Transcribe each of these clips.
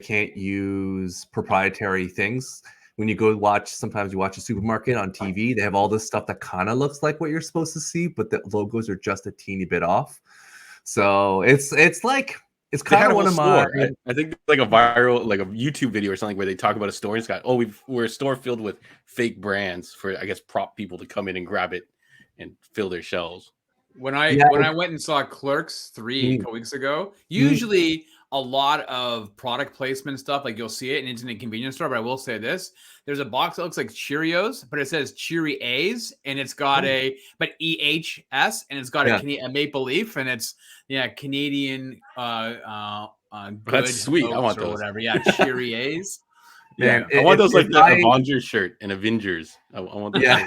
can't use proprietary things. When you go watch, sometimes you watch a supermarket on TV, they have all this stuff that kind of looks like what you're supposed to see, but the logos are just a teeny bit off. So it's kind of one of my. I think like a viral, like a YouTube video or something where they talk about a store. And it's got, we're a store filled with fake brands for, I guess, prop people to come in and grab it and fill their shelves. When I went and saw Clerks 3 a couple weeks ago, usually a lot of product placement stuff, like you'll see it in a convenience store, but I will say this. There's a box that looks like Cheerios, but it says Cheery A's, and it's got but EHS, and it's got a maple leaf, and it's Canadian that's sweet. I want those. Whatever. Yeah, Cheery A's. Yeah, I want those like the Avengers shirt and Avengers. I want those. Yeah.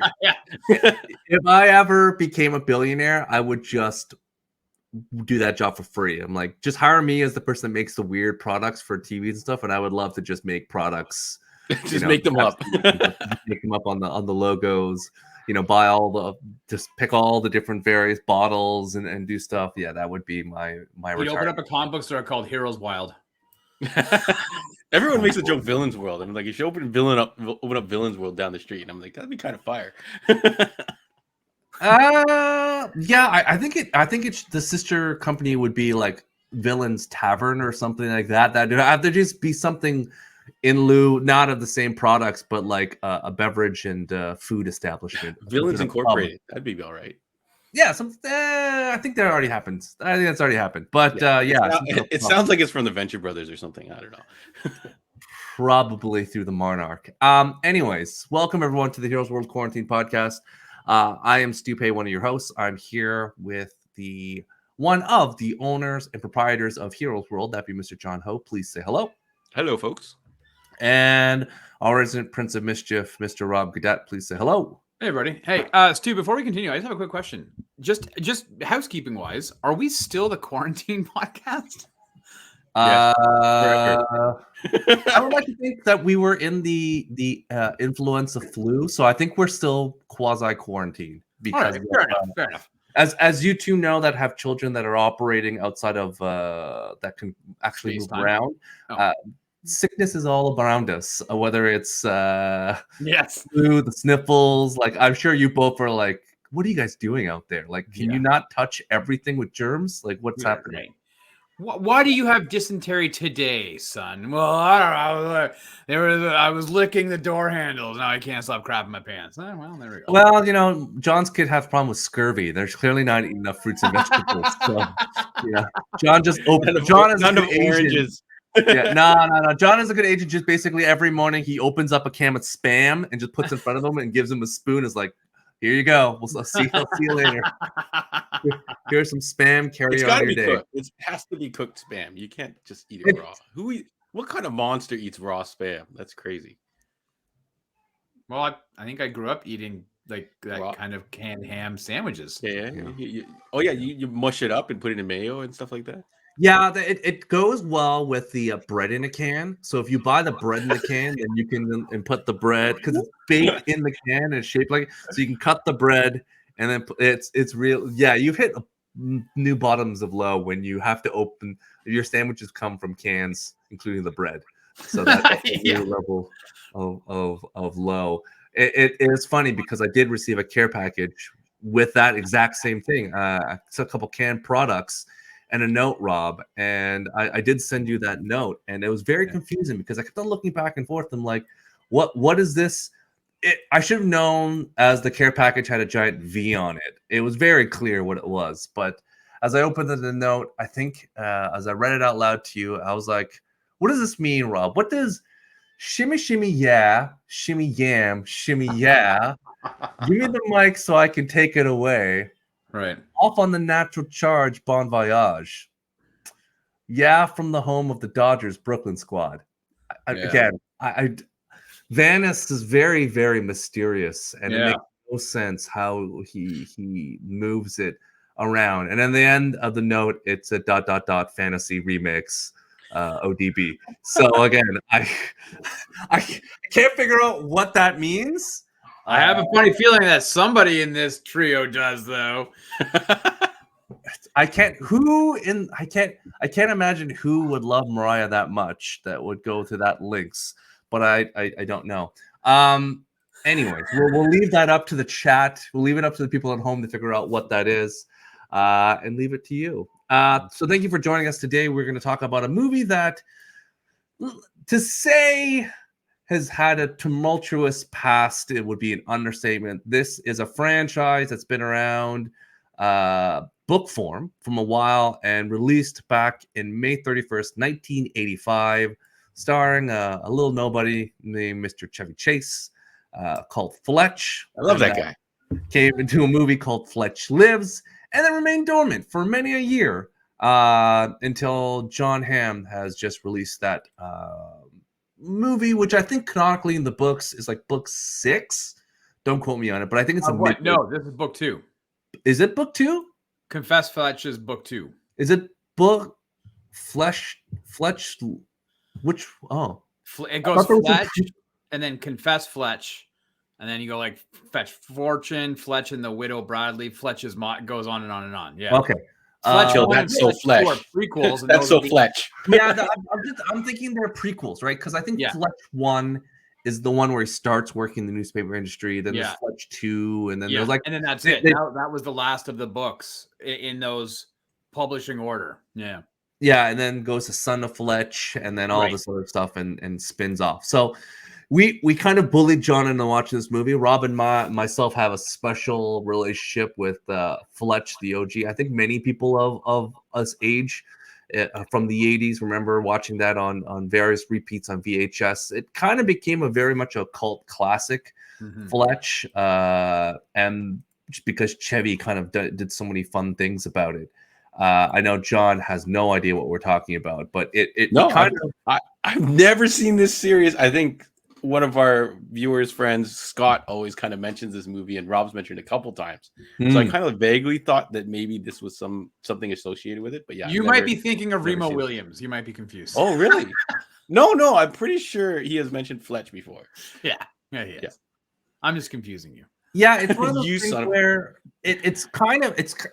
If I ever became a billionaire, I would just do that job for free. I'm like, just hire me as the person that makes the weird products for TVs and stuff, and I would love to just make products. Just make them up. Make them up on the logos. Just pick all the different various bottles and do stuff. Yeah, that would be my You'd open up a comic book store called Heroes Wild. Everyone makes a joke Villains World. I'm like, you should open up Villains World down the street. And I'm like, that'd be kind of fire. I think it's the sister company would be like Villains Tavern or something like that. That'd have to just be something in lieu, not of the same products, but like a beverage and food establishment. Villains Incorporated. That'd be all right. Yeah, I think that already happened. I think that's already happened. But it sounds like it's from the Venture Brothers or something. I don't know. Probably through the Monarch. Anyways, welcome everyone to the Heroes World Quarantine Podcast. I am Stu Pei, one of your hosts. I'm here with one of the owners and proprietors of Heroes World. That'd be Mr. Jon Hamm. Please say hello. Hello, folks. And our resident Prince of Mischief, Mr. Rob Gadet. Please say hello. Hey, everybody. Hey, Stu, before we continue, I just have a quick question. Just housekeeping wise, are we still the quarantine podcast? I would like to think that we were in the influenza flu, so I think we're still quasi quarantine. Because fair enough. As you two know, that have children that are operating outside of that can actually move around. Sickness is all around us, whether it's flu, the sniffles. Like, I'm sure you both are like, what are you guys doing out there? Like, can you not touch everything with germs? Like, what's happening? Why do you have dysentery today, son? Well, I don't know. I was licking the door handles. Now I can't stop crapping my pants. Well, there we go. Well, John's kid has a problem with scurvy. There's clearly not enough fruits and vegetables. So, John just opened. John is none of oranges. No. John is a good agent. Just basically every morning he opens up a can of Spam and just puts it in front of him and gives him a spoon. Is like, here you go. I'll see you later. Here's some Spam. Carry on your day. Cooked. It has to be cooked Spam. You can't just eat it raw. What kind of monster eats raw Spam? That's crazy. Well, I think I grew up eating like that raw kind of canned ham sandwiches. Yeah. You mush it up and put it in mayo and stuff like that. Yeah, it goes well with the bread in a can. So if you buy the bread in the can, then you can and put the bread, because it's baked in the can and it's shaped like it. So you can cut the bread and then it's real. Yeah, you've hit new bottoms of low when you have to open. Your sandwiches come from cans, including the bread. So that's a new level of low. It is funny because I did receive a care package with that exact same thing. It's a couple canned products and a note, Rob, and I did send you that note, and it was very confusing because I kept on looking back and forth. I'm like, what is this? I should have known, as the care package had a giant V on it. It was very clear what it was, but as I opened the note, I think as I read it out loud to you, I was like, what does this mean, Rob? What does shimmy, shimmy, yeah, shimmy, yam, shimmy, yeah? Give me the mic so I can take it away. Right. Off on the natural charge, bon voyage. Yeah, from the home of the Dodgers Brooklyn squad. Again, Vanis is very, very mysterious, and it makes no sense how he moves it around. And in the end of the note, it's a ... fantasy remix, ODB. So again, I can't figure out what that means. I have a funny feeling that somebody in this trio does, though. I can't imagine who would love Mariah that much that would go to that lengths, but I don't know. Anyways, we'll leave that up to the chat. We'll leave it up to the people at home to figure out what that is, and leave it to you. So thank you for joining us today. We're going to talk about a movie that, to say has had a tumultuous past, it would be an understatement. This is a franchise that's been around book form from a while and released back in May 31st, 1985, starring a little nobody named Mr. Chevy Chase, called Fletch. I love that guy. Came into a movie called Fletch Lives, and then remained dormant for many a year until Jon Hamm has just released that movie, which I think canonically in the books is like book 6. Don't quote me on it, but I think it's no, this is book 2. Is it book 2? Confess Fletch is book 2. Is it book Fletch? Which it goes Fletch and then Confess Fletch, and then you go like Fetch Fortune, Fletch and the Widow Bradley, Fletch's goes on and on and on. Yeah. Okay. Fletch that's so Fletch. Prequels. And that's so Fletch. Yeah, I'm thinking they're prequels, right? Because I think Fletch 1 is the one where he starts working in the newspaper industry. Then there's Fletch 2, and then there's like, and then that's it. That was the last of the books in those publishing order. Yeah. Yeah, and then goes to Son of Fletch, and then all this other stuff, and spins off. So we kind of bullied John into watching this movie. Rob and myself have a special relationship with Fletch, the OG. I think many people of us age from the 80s remember watching that on various repeats on VHS. It kind of became a very much a cult classic, Fletch, and just because Chevy kind of did so many fun things about it. I know John has no idea what we're talking about, but I've never seen this series. I think one of our viewers' friends, Scott, always kind of mentions this movie, and Rob's mentioned it a couple times. So I kind of vaguely thought that maybe this was something associated with it. But yeah, you might be thinking of Remo Williams. You might be confused. Oh, really? No, I'm pretty sure he has mentioned Fletch before. Yeah, he is. Yeah. I'm just confusing you. Yeah, it's one of those things where it's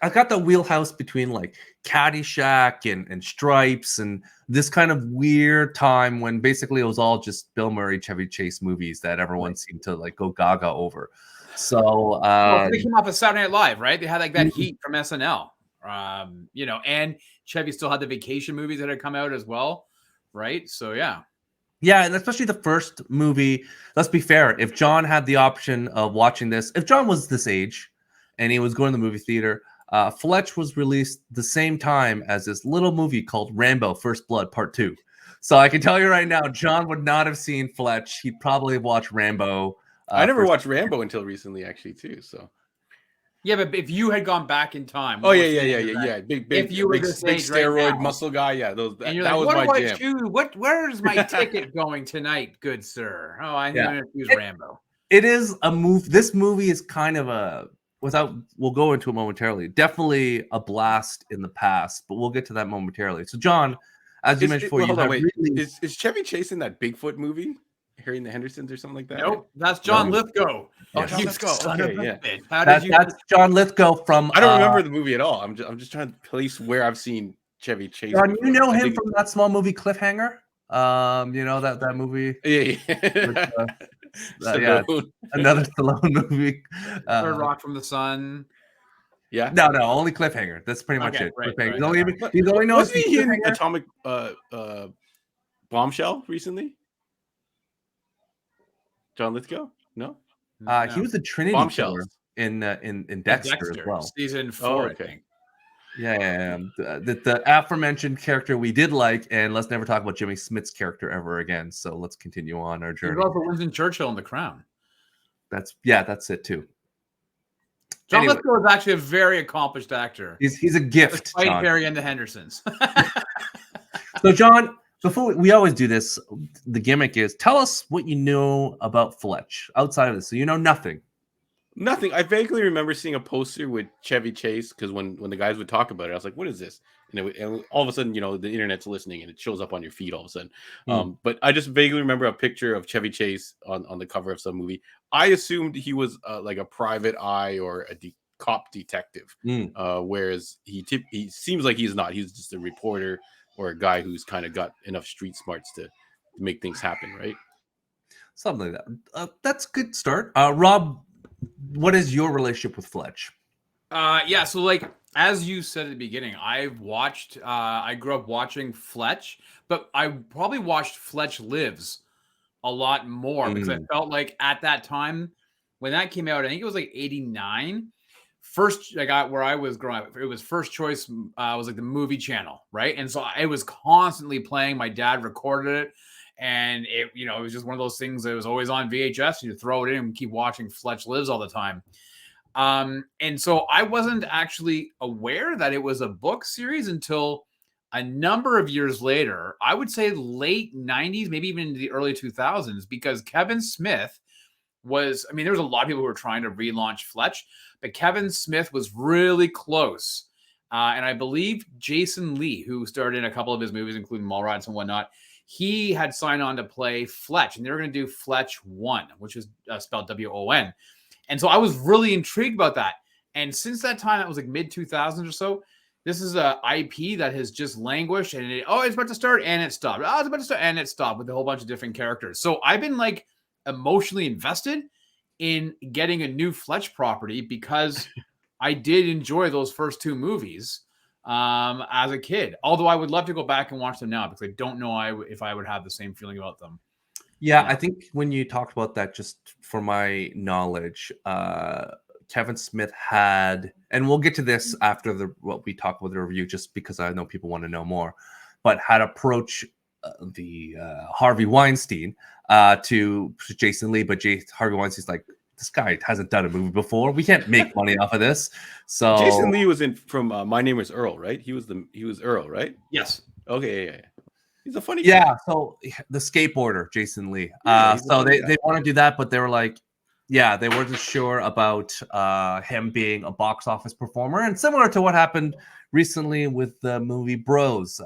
I got the wheelhouse between like Caddyshack and Stripes and this kind of weird time when basically it was all just Bill Murray, Chevy Chase movies that everyone seemed to like go gaga over. So they came off of Saturday Night Live, right? They had like that heat from SNL, and Chevy still had the vacation movies that had come out as well, right? So yeah. Yeah, and especially the first movie. Let's be fair. If John had the option of watching this, if John was this age and he was going to the movie theater, Fletch was released the same time as this little movie called Rambo: First Blood Part 2. So I can tell you right now, John would not have seen Fletch. He'd probably have watched Rambo. I never watched Rambo until recently, actually, too. So. Yeah, but if you had gone back in time, big if you were big steroid right now, muscle guy, that was my jam. Where's my ticket going tonight, good sir? Oh, I'm going to use Rambo. It is a move. This movie is kind of we'll go into it momentarily. Definitely a blast in the past, but we'll get to that momentarily. So, John, as you mentioned before, is Chevy Chase in that Bigfoot movie? Harry and the Hendersons or something like that? Nope, that's John Lithgow. Oh, John Lithgow. Okay, yeah. That's John Lithgow from. I don't remember the movie at all. I'm just trying to place where I've seen Chevy Chase. John, you know him from that small movie Cliffhanger. That movie. Another Stallone movie. Third Rock from the Sun. Yeah. No, only Cliffhanger. That's pretty much it. Right. He's only known as he in Atomic Bombshell recently. John Lithgow? No. He was the Trinity killer in Dexter as well. Season 4, I think. Yeah. The aforementioned character we did like, and let's never talk about Jimmy Smith's character ever again. So let's continue on our journey. He also Winston Churchill in The Crown. That's it too. John Lithgow is actually a very accomplished actor. He's a gift. Despite Harry and the Hendersons. So, John, before we always do this, the gimmick is tell us what you know about Fletch outside of this. So you know nothing. Nothing. I vaguely remember seeing a poster with Chevy Chase because when the guys would talk about it, I was like, "What is this?" And all of a sudden, the internet's listening and it shows up on your feed all of a sudden. But I just vaguely remember a picture of Chevy Chase on the cover of some movie. I assumed he was like a private eye or cop detective, whereas he seems like he's not. He's just a reporter or a guy who's kind of got enough street smarts to make things happen, right? Something like that. That's a good start. Rob, what is your relationship with Fletch? Yeah, so like as you said at the beginning, I grew up watching Fletch, but I probably watched Fletch Lives a lot more because I felt like at that time when that came out, I think it was like 89. First, I got where I was growing up, it was first choice, was like the movie channel, right? And so it was constantly playing. My dad recorded it, and it was just one of those things that was always on VHS. You throw it in and keep watching Fletch Lives all the time. And so I wasn't actually aware that it was a book series until a number of years later. I would say late 90s, maybe even into the early 2000s, because Kevin Smith was, there was a lot of people who were trying to relaunch Fletch, but Kevin Smith was really close. And I believe Jason Lee, who starred in a couple of his movies, including Mallrats and whatnot, he had signed on to play Fletch, and they were going to do Fletch 1, which is spelled W-O-N. And so I was really intrigued about that. And since that time, that was like mid-2000s or so, this is a IP that has just languished, and it's about to start, and it stopped. Oh, it's about to start, and it stopped with a whole bunch of different characters. So I've been like emotionally invested in getting a new Fletch property because I did enjoy those first two movies as a kid. Although I would love to go back and watch them now because I don't know if I would have the same feeling about them. Yeah, I think when you talked about that, just for my knowledge, Kevin Smith had, and we'll get to this after what we talk about the review, just because I know people want to know more, but had approached the Harvey Weinstein to Jason Lee, but Harvey Weinstein's like, this guy hasn't done a movie before. We can't make money off of this. So Jason Lee was in from My Name Is Earl, right? He was Earl, right? Yes. Okay, yeah. He's a funny guy. guy. So the skateboarder, Jason Lee. So they want to do that, but they were like, they weren't sure about him being a box office performer. And similar to what happened recently with the movie Bros,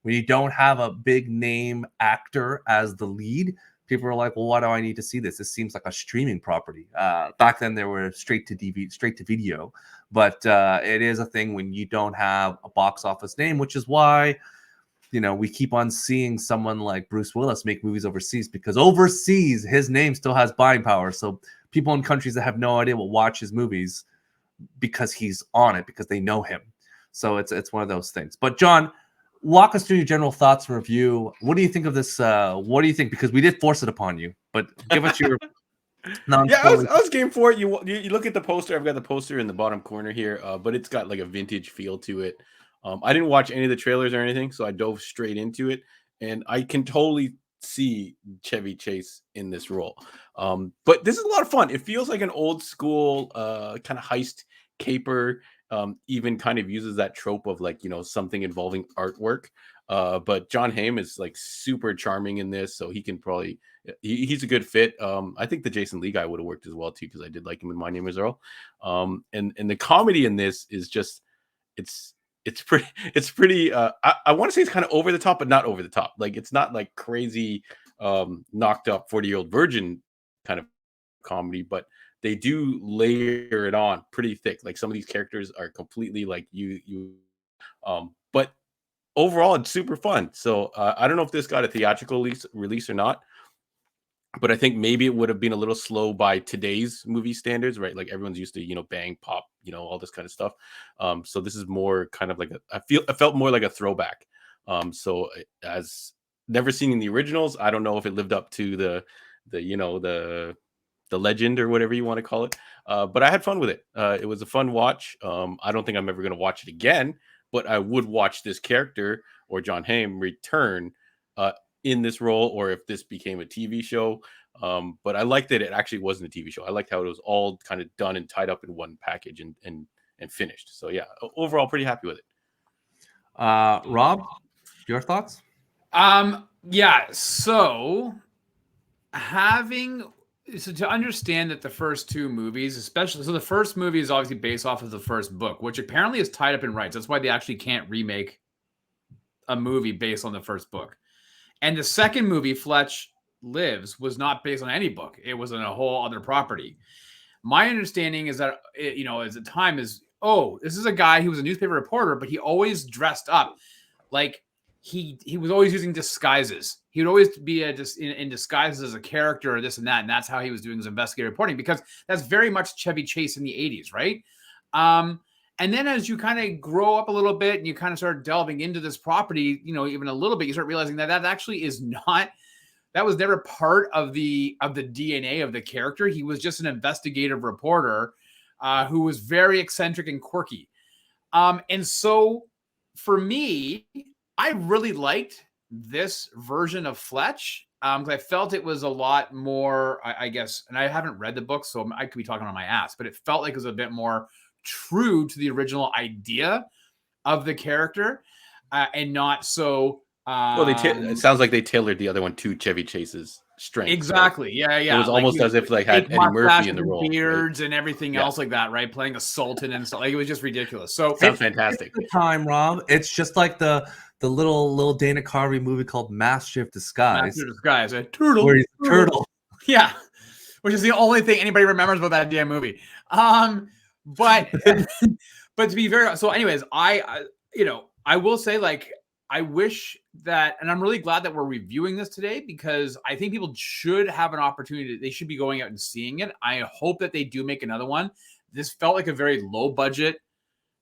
when you don't have a big name actor as the lead, people are like, well, why do I need to see this? This seems like a streaming property. Back then, they were straight to video. But it is a thing when you don't have a box office name, which is why we keep on seeing someone like Bruce Willis make movies overseas, because overseas his name still has buying power. So people in countries that have no idea will watch his movies because he's on it, because they know him. So it's one of those things. But John, walk us through your general thoughts and review. What do you think of this? What do you think? Because we did force it upon you, but give us your I was game for it. You look at the poster. I've got the poster in the bottom corner here, but it's got like a vintage feel to it. I didn't watch any of the trailers or anything, so I dove straight into it, and I can totally see Chevy Chase in this role. But this is a lot of fun. It feels like an old school kind of heist caper. Even kind of uses that trope of like, something involving artwork. But Jon Hamm is like super charming in this, so he can probably he's a good fit. I think the Jason Lee guy would have worked as well too, because I did like him in My Name Is Earl. And the comedy in this is just it's pretty I want to say it's kind of over the top, but not over the top. Like, it's not like crazy knocked up 40-year-old virgin kind of comedy, but they do layer it on pretty thick. Like, some of these characters are completely like but overall it's super fun. So I don't know if this got a theatrical release or not, but I think maybe it would have been a little slow by today's movie standards, right? Like, everyone's used to, bang, pop, all this kind of stuff. So this is more kind of like I felt more like a throwback. So as never seen in the originals, I don't know if it lived up to the legend or whatever you want to call it. But I had fun with it. It was a fun watch. I don't think I'm ever going to watch it again, but I would watch this character or Jon Hamm return in this role, or if this became a TV show. But I liked that it actually wasn't a TV show. I liked how it was all kind of done and tied up in one package and finished. So yeah, overall pretty happy with it. Rob, your thoughts? Yeah. So to understand that the first two movies, especially, so the first movie is obviously based off of the first book, which apparently is tied up in rights. That's why they actually can't remake a movie based on the first book. And the second movie, Fletch Lives, was not based on any book. It was on a whole other property. My understanding is that, you know, as the time is, oh, this is a guy who was a newspaper reporter, but he always dressed up like he was always using disguises. He would always be in disguises as a character or this and that. And that's how he was doing his investigative reporting, because that's very much Chevy Chase in the 80s, right? And then as you kind of grow up a little bit and you kind of start delving into this property, you know, even a little bit, you start realizing that that actually is not, that was never part of the DNA of the character. He was just an investigative reporter who was very eccentric and quirky. And so for me, I really liked this version of Fletch because I felt it was a lot more, I guess, and I haven't read the book, so I could be talking on my ass, but it felt like it was a bit more true to the original idea of the character and not so. Well, it sounds like they tailored the other one to Chevy Chase's strength. Exactly. Right? Yeah. It was almost as if like had Eddie Murphy in the role, beards and everything else like that, right? Playing a sultan and stuff. Like it was just ridiculous. So sounds fantastic. The time, Rob. It's just like the little Dana Carvey movie called Master of Disguise. Master of Disguise, a turtle. Where he's a turtle. Yeah, which is the only thing anybody remembers about that damn movie. But to be very so, anyways, I will say, like, I wish that, and I'm really glad that we're reviewing this today because I think people should have an opportunity. They should be going out and seeing it. I hope that they do make another one. This felt like a very low budget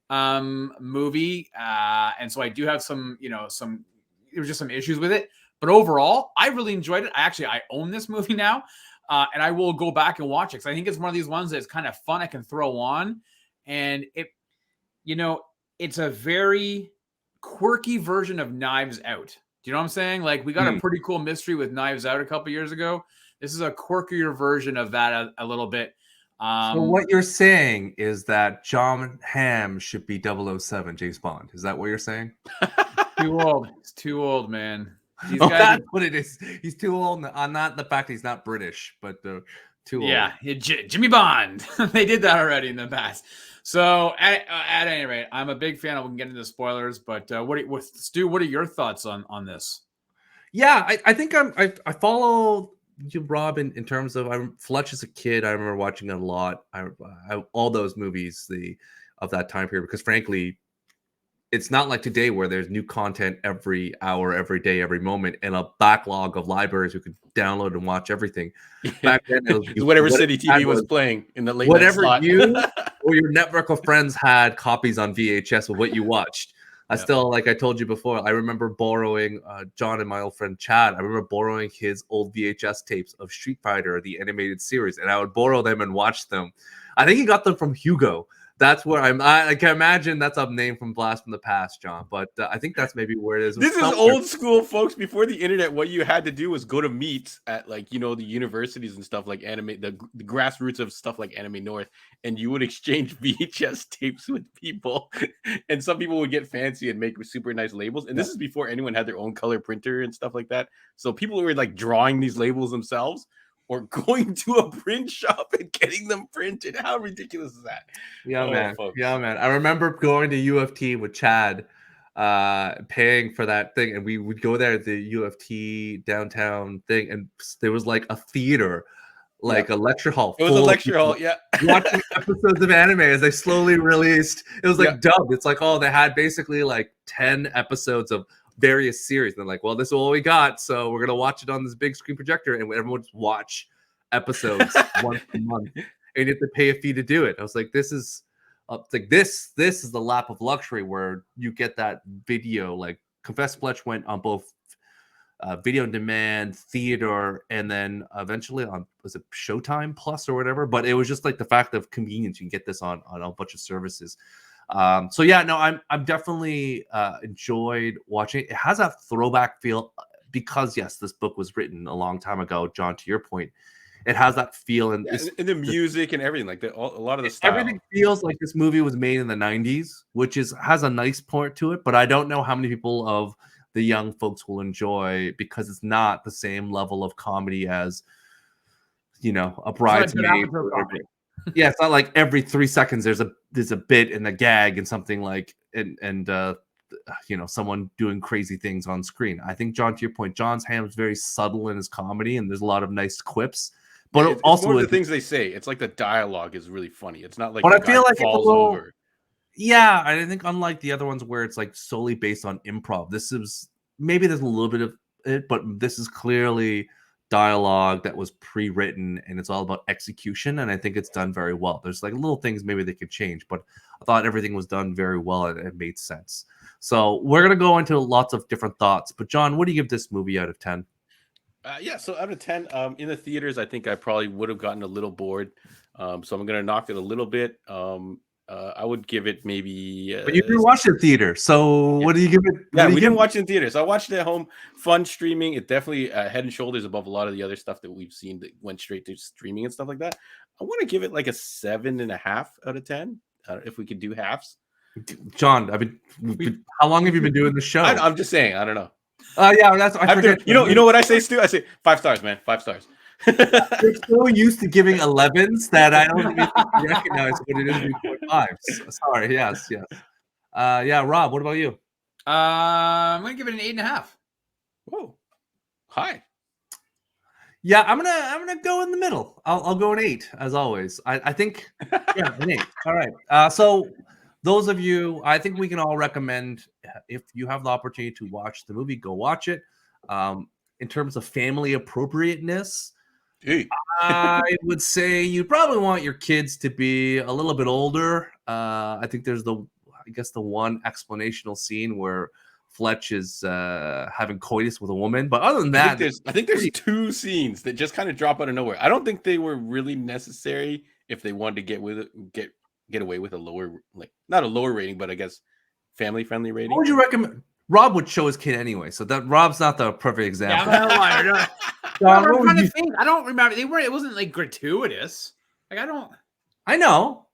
movie, and so I do have some there was just some issues with it. But overall, I really enjoyed it. I own this movie now, and I will go back and watch it because I think it's one of these ones that's kind of fun. I can throw on, and it's a very quirky version of Knives Out. Do you know what I'm saying? Like, we got a pretty cool mystery with Knives Out a couple years ago. This is a quirkier version of that a little bit. So what you're saying is that Jon Hamm should be 007 James Bond. Is that what you're saying? Too old. He's too old, man. That's what it is. He's too old. Not the fact that he's not British, but too old. Yeah, Jimmy Bond. They did that already in the past. So at any rate, I'm a big fan. We can get into spoilers, but Stu, what are your thoughts on this? Yeah, I think I follow you, Rob, in terms of Fletch as a kid. I remember watching it a lot. I all those movies of that time period, because frankly, it's not like today where there's new content every hour, every day, every moment, and a backlog of libraries who could download and watch everything. Back then, it was whatever City TV was playing in the late whatever night slot. You or your network of friends had copies on VHS of what you watched. I still, like I told you before, I remember borrowing John and my old friend Chad. I remember borrowing his old VHS tapes of Street Fighter, the animated series, and I would borrow them and watch them. I think he got them from Hugo. That's where I can imagine that's a name from Blast from the Past, John. But I think that's maybe where it is. This is old school, folks. Before the internet, what you had to do was go to meets at the universities and stuff like the grassroots of stuff like Anime North, and you would exchange VHS tapes with people. And some people would get fancy and make super nice labels. And this is before anyone had their own color printer and stuff like that. So people were like drawing these labels themselves, or going to a print shop and getting them printed. How ridiculous is that? Yeah, man. Folks. Yeah, man. I remember going to U of T with Chad, paying for that thing, and we would go there at the U of T downtown thing, and there was like a theater, like a lecture hall. It was a lecture hall, yeah. Watching episodes of anime as they slowly released. It was like dubbed. It's like, they had basically like 10 episodes of various series. And they're like, well, this is all we got, so we're gonna watch it on this big screen projector, and everyone just watch episodes once a month, and you have to pay a fee to do it. I was like, this is this is the lap of luxury where you get that video. Like, Confess Fletch went on both video on demand, theater, and then eventually on, was it Showtime Plus or whatever? But it was just like the fact of convenience. You can get this on a bunch of services. So yeah, no, I'm definitely enjoyed watching it. It has a throwback feel because yes, this book was written a long time ago. John, to your point, it has that feel, and the music and everything, like a lot of the style. Everything feels like this movie was made in the 90s, which has a nice part to it. But I don't know how many people of the young folks will enjoy, because it's not the same level of comedy as, a Bridesmaid. Yeah, it's not like every 3 seconds there's a bit and a gag and something like and someone doing crazy things on screen. I think, John, to your point, Jon Hamm is very subtle in his comedy, and there's a lot of nice quips. But it's also more the things they say. It's like the dialogue is really funny. It's not like but the I feel guy like it's a falls little, over. yeah, I think unlike the other ones where it's like solely based on improv, this is maybe there's a little bit of it, but this is clearly dialogue that was pre-written and it's all about execution, and I think it's done very well. There's like little things maybe they could change, but I thought everything was done very well and it made sense. So we're gonna go into lots of different thoughts. But John, what do you give this movie out of 10? Yeah, so out of 10, in the theaters, I think I probably would have gotten a little bored. So I'm gonna knock it a little bit. I would give it maybe. But you didn't watch it in theater, so Yeah. what do you give it? Yeah, we didn't watch it in theaters. I watched it at home. Fun streaming. It definitely head and shoulders above a lot of the other stuff that we've seen that went straight to streaming and stuff like that. I want to give it like a 7.5 out of 10. If we could do halves. John, how long have you been doing the show? I'm just saying. I don't know. Yeah, I forget. You know what I say, Stu? I say 5 stars, man. 5 stars. You're so used to giving 11s that I don't even recognize what it is before 5s. Sorry. Yes. Yeah, Rob, what about you? I'm gonna give it an 8.5. Whoa, hi. Yeah, I'm gonna go in the middle. I'll go an 8 as always. I think an 8. All right. So those of you, I think we can all recommend if you have the opportunity to watch the movie, go watch it. In terms of family appropriateness, I would say you probably want your kids to be a little bit older. I think there's the one explanational scene where Fletch is having coitus with a woman, but other than that, I think there's 2 scenes that just kind of drop out of nowhere. I don't think they were really necessary if they wanted to get away with a lower, like not a lower rating, but I guess family friendly rating. What would you recommend? Rob would show his kid anyway, so that Rob's not the perfect example. Yeah, I don't remember. It wasn't like gratuitous. Like I know.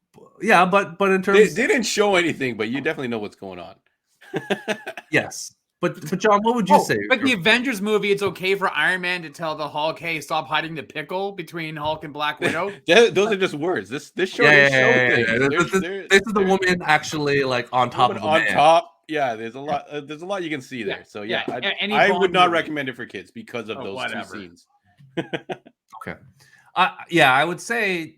Yeah, but in terms they didn't show anything, but you definitely know what's going on. Yes. But John, what would you say? Like the Avengers movie, it's okay for Iron Man to tell the Hulk, "Hey, stop hiding the pickle between Hulk and Black Widow." Those are just words. This show things. This is the woman actually like on top of the man. Top. Yeah, there's a lot you can see there. So yeah, I would not recommend it for kids because of those 2 scenes. Okay. Yeah, I would say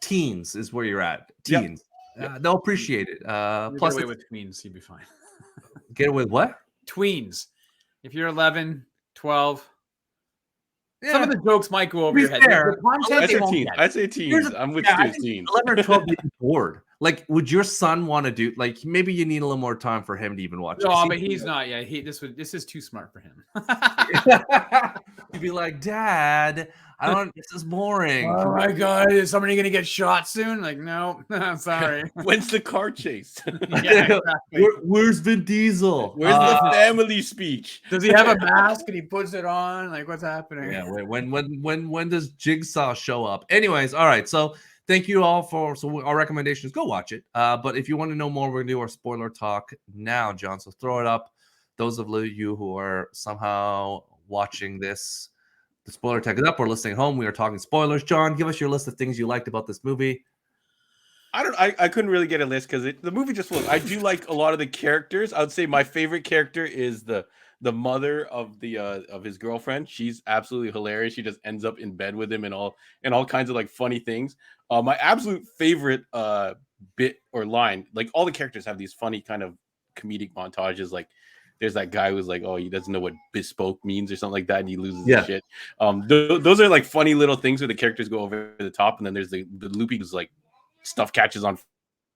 teens is where you're at. Teens. Yep. They'll appreciate it. Plus, get away with tweens, you'd be fine. Get away with what? Tweens. If you're 11, 12. Yeah. Some of the jokes might go over your head. I'd say teens. I'm with teens. 11 or 12 being bored. Like, would your son want to do? Like, maybe you need a little more time for him to even watch. No, but he's not. Yeah, this is too smart for him. He'd be like, "Dad, this is boring." Oh my God, is somebody gonna get shot soon? Like, no, sorry. When's the car chase? Yeah, exactly. Where's Vin Diesel? Where's the family speech? Does he have a mask and he puts it on? Like, what's happening? Yeah, when does Jigsaw show up? Anyways, all right. So thank you all our recommendations. Go watch it. But if you want to know more, we're gonna do our spoiler talk now, John. So throw it up. Those of you who are somehow watching this, the spoiler tag is up or listening at home. We are talking spoilers. John, give us your list of things you liked about this movie. I couldn't really get a list because the movie just was. I do like a lot of the characters. I would say my favorite character is the mother of his girlfriend. She's absolutely hilarious. She just ends up in bed with him and all kinds of like funny things. My absolute favorite bit or line, like all the characters have these funny kind of comedic montages. Like there's that guy who's like, oh, he doesn't know what bespoke means or something like that, and he loses his shit. Those are like funny little things where the characters go over the top, and then there's the loopy who's like stuff catches on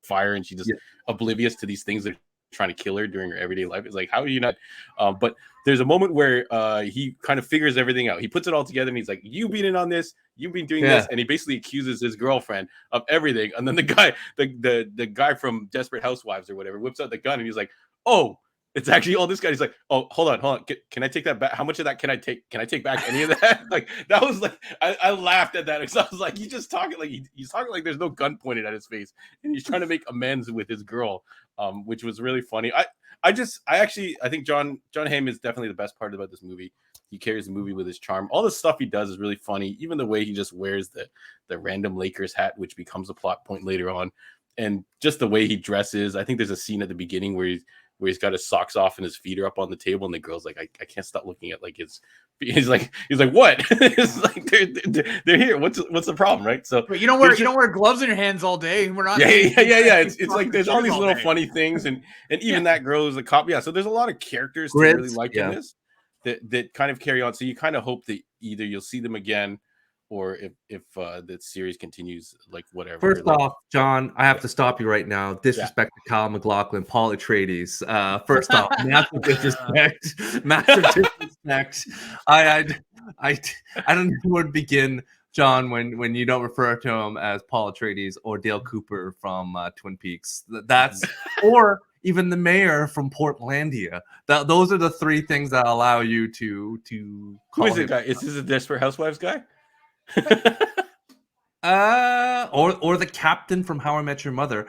fire and she's just oblivious to these things that are trying to kill her during her everyday life. It's like, how are you not? But there's a moment where he kind of figures everything out. He puts it all together and he's like, you've been in on this, you've been doing this, and he basically accuses his girlfriend of everything. And then the guy from Desperate Housewives or whatever whips out the gun and he's like, oh, it's actually all this guy. He's like, oh, hold on. Can I take that back? How much of that can I take? Can I take back any of that? Like that was like, I laughed at that because I was like, he's just talking like he's talking like there's no gun pointed at his face, and he's trying to make amends with his girl, which was really funny. I think Jon Hamm is definitely the best part about this movie. He carries the movie with his charm. All the stuff he does is really funny. Even the way he just wears the random Lakers hat, which becomes a plot point later on, and just the way he dresses. I think there's a scene at the beginning where where he's got his socks off and his feet are up on the table, and the girl's like, I can't stop looking at like his. He's like, what? It's like they're here. What's the problem, right? So but you don't wear gloves in your hands all day. We're not. Yeah. It's like there's all these little funny things, and even that girl is a cop. Yeah. So there's a lot of characters to really like in this that kind of carry on. So you kind of hope that either you'll see them again, or if the series continues, like whatever. First off, John, I have to stop you right now. Disrespect to Kyle MacLachlan, Paul Atreides. First off, massive disrespect. Massive disrespect. I don't know where to begin, John, when you don't refer to him as Paul Atreides or Dale Cooper from Twin Peaks. That's or even the mayor from Portlandia. Those are the three things that allow you to call Who is it, guy? Is this a Desperate Housewives guy? Or the captain from How I Met Your Mother.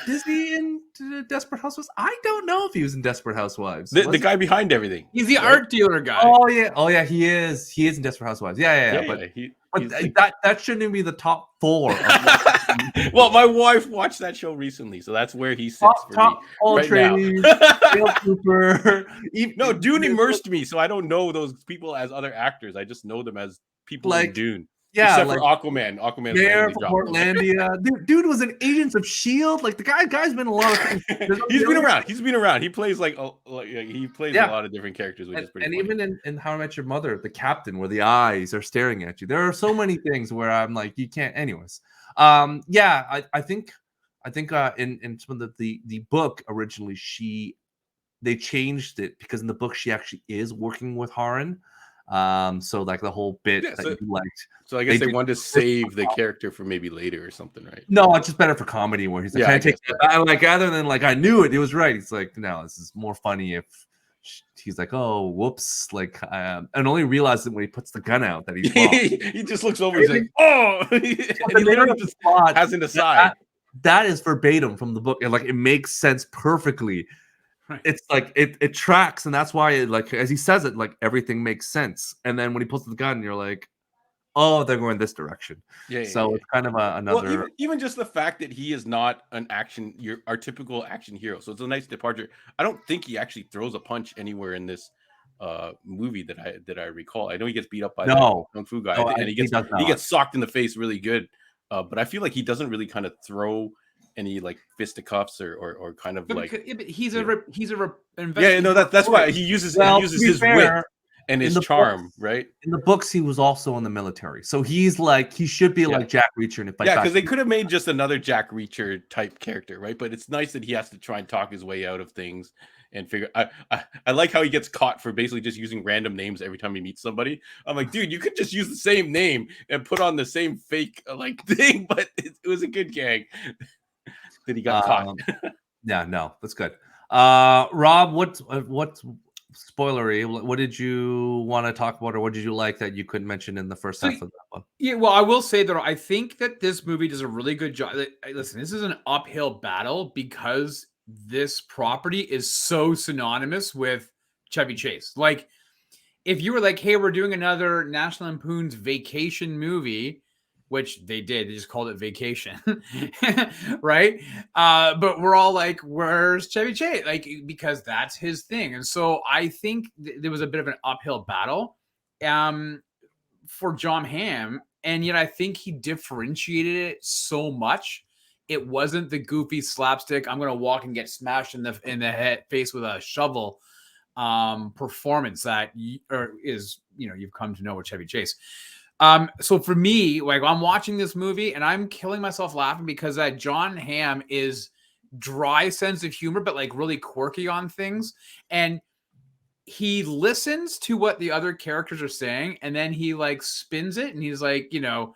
Is he in Desperate Housewives? I don't know if he was in Desperate Housewives. The guy behind everything. He's the art dealer guy. Oh yeah, he is. He is in Desperate Housewives. Yeah. But that shouldn't be the top 4. Well, my wife watched that show recently, so that's where he sits for me right now. Dale Cooper. No, Dune immersed me, so I don't know those people as other actors. I just know them as people in Dune. Yeah, except for Aquaman. Aquaman. There for Portlandia. Dude was in Agents of S.H.I.E.L.D. Like the guy's been in a lot of things. He's been around. He plays a lot of different characters, which is pretty funny. Even in How I Met Your Mother, the captain, where the eyes are staring at you. There are so many things where I'm like, you can't. Anyways, I think in some of the book originally they changed it because in the book she actually is working with Harren. So like the whole bit that you liked. So I guess they wanted to save the character for maybe later or something, right? No, it's just better for comedy where he's like, "Can I take that?" I like rather than like I knew it was right. He's like, no, this is more funny if he's like, oh, whoops, like, and only realizes it when he puts the gun out that he's wrong. He just looks over. He's like, oh, and he literally just has an aside. That is verbatim from the book, and like it makes sense perfectly. Right. It's like it tracks, and that's why like as he says it, like everything makes sense. And then when he pulls the gun, you're like, oh, they're going this direction. It's kind of another. Well, even just the fact that he is not our typical action hero, so it's a nice departure. I don't think he actually throws a punch anywhere in this movie that I recall. I know he gets beat up by the kung fu guy, and he gets socked in the face really good. But I feel like he doesn't really kind of throw any like fisticuffs or kind of like. But he's a that's why he uses his wit and his charm, books, right? In the books, he was also in the military, so he should be like Jack Reacher. Because they could have made just another Jack Reacher type character, right? But it's nice that he has to try and talk his way out of things and figure. I like how he gets caught for basically just using random names every time he meets somebody. I'm like, dude, you could just use the same name and put on the same fake like thing, but it was a good gag that he got caught. Yeah, no, that's good. Rob, what's spoilery? What did you want to talk about, or what did you like that you couldn't mention in the first half of that one? Yeah, well, I will say that I think that this movie does a really good job. Listen, this is an uphill battle because this property is so synonymous with Chevy Chase. Like, if you were like, hey, we're doing another National Lampoon's Vacation movie, which they did, they just called it Vacation, right? But we're all like, where's Chevy Chase? Like, because that's his thing. And so I think there was a bit of an uphill battle for Jon Hamm. And yet I think he differentiated it so much. It wasn't the goofy slapstick, I'm going to walk and get smashed in the face with a shovel performance that you've come to know with Chevy Chase. So for me, like I'm watching this movie and I'm killing myself laughing because that Jon Hamm is dry sense of humor, but like really quirky on things. And he listens to what the other characters are saying. And then he like spins it. And he's like, when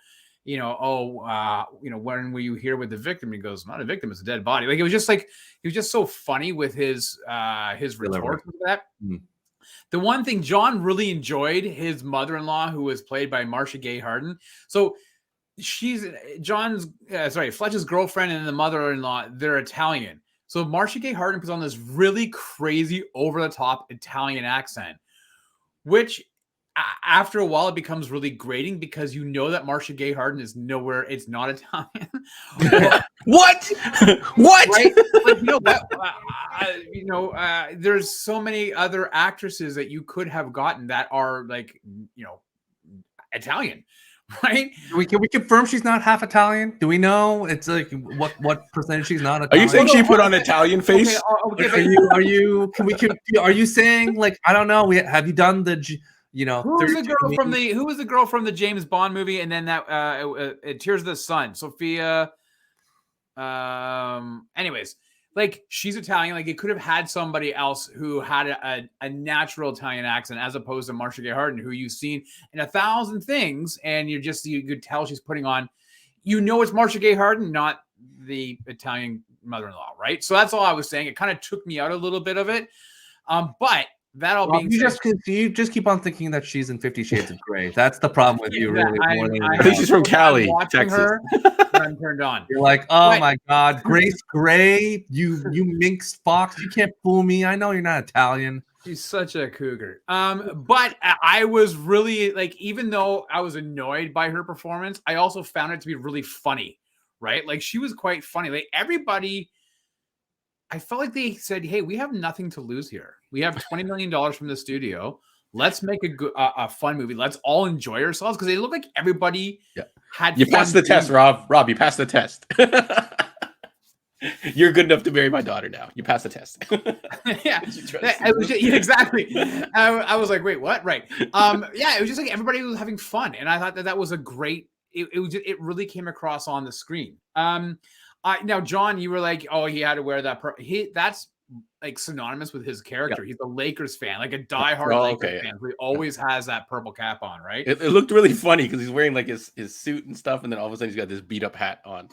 were you here with the victim? He goes, not a victim, it's a dead body. Like, it was just like, he was just so funny with his retort with that. Mm. The one thing John really enjoyed, his mother-in-law, who was played by Marcia Gay Harden. So she's Fletch's girlfriend and the mother-in-law, they're Italian. So Marcia Gay Harden puts on this really crazy, over-the-top Italian accent, which after a while, it becomes really grating because you know that Marcia Gay Harden is nowhere. It's not Italian. What? What? Right? Like, you know what? There's so many other actresses that you could have gotten that are like, Italian, right? Can we confirm she's not half Italian? Do we know? It's like what percentage she's not Italian? Are you saying she put on Italian face? Okay, Are you saying, like, I don't know? Have you done the who was the girl from the James Bond movie, and then that Tears of the Sun, Sophia? Anyways, like, she's Italian. Like, it could have had somebody else who had a natural Italian accent, as opposed to Marcia Gay Harden, who you've seen in 1,000 things, and you could tell she's putting on. It's Marcia Gay Harden, not the Italian mother-in-law, right? So that's all I was saying. It kind of took me out a little bit of it, but. That all being said, you just keep on thinking that she's in 50 Shades of Grey. That's the problem with you, really. I think she's from Cali, Texas. I'm turned on. You're like, oh my God, Grace Gray, you minx fox, you can't fool me. I know you're not Italian. She's such a cougar. But I was really, like, even though I was annoyed by her performance, I also found it to be really funny, right? Like, she was quite funny. Like, everybody. I felt like they said, hey, we have nothing to lose here. We have $20 million from the studio. Let's make a fun movie. Let's all enjoy ourselves, because they look like everybody had You passed the test, Rob. Rob, you passed the test. You're good enough to marry my daughter now. You passed the test. Yeah, exactly. I was like, wait, what? Right. Yeah, it was just like everybody was having fun. And I thought that was a great, it really came across on the screen. Now, John, you were like, oh, he had to wear that. That's like synonymous with his character. He's a Lakers fan, like a diehard Lakers fan. He always has that purple cap on, right? It looked really funny because he's wearing like his suit and stuff, and then all of a sudden he's got this beat up hat on.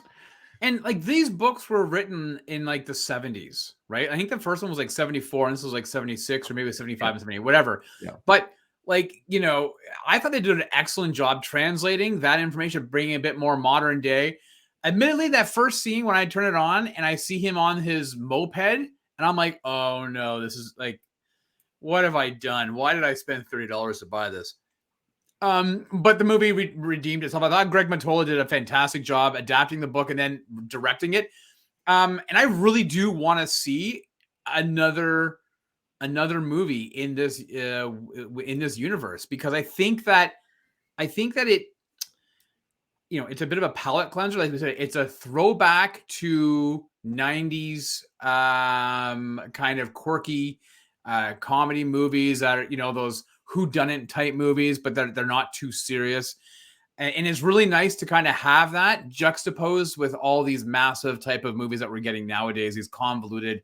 And like, these books were written in like the 70s, right? I think the first one was like 74, and this was like 76 or maybe 75 and 78, whatever. Yeah. But like, I thought they did an excellent job translating that information, bringing a bit more modern day. Admittedly, that first scene when I turn it on and I see him on his moped, and I'm like, oh no, this is like, what have I done? Why did I spend $30 to buy this? But the movie redeemed itself. I thought Greg Mottola did a fantastic job adapting the book and then directing it. And I really do want to see another movie in this universe, because I think that it, it's a bit of a palate cleanser. Like we said, it's a throwback to 90s kind of quirky comedy movies that are, those whodunit type movies, but they're not too serious. And it's really nice to kind of have that juxtaposed with all these massive type of movies that we're getting nowadays, these convoluted,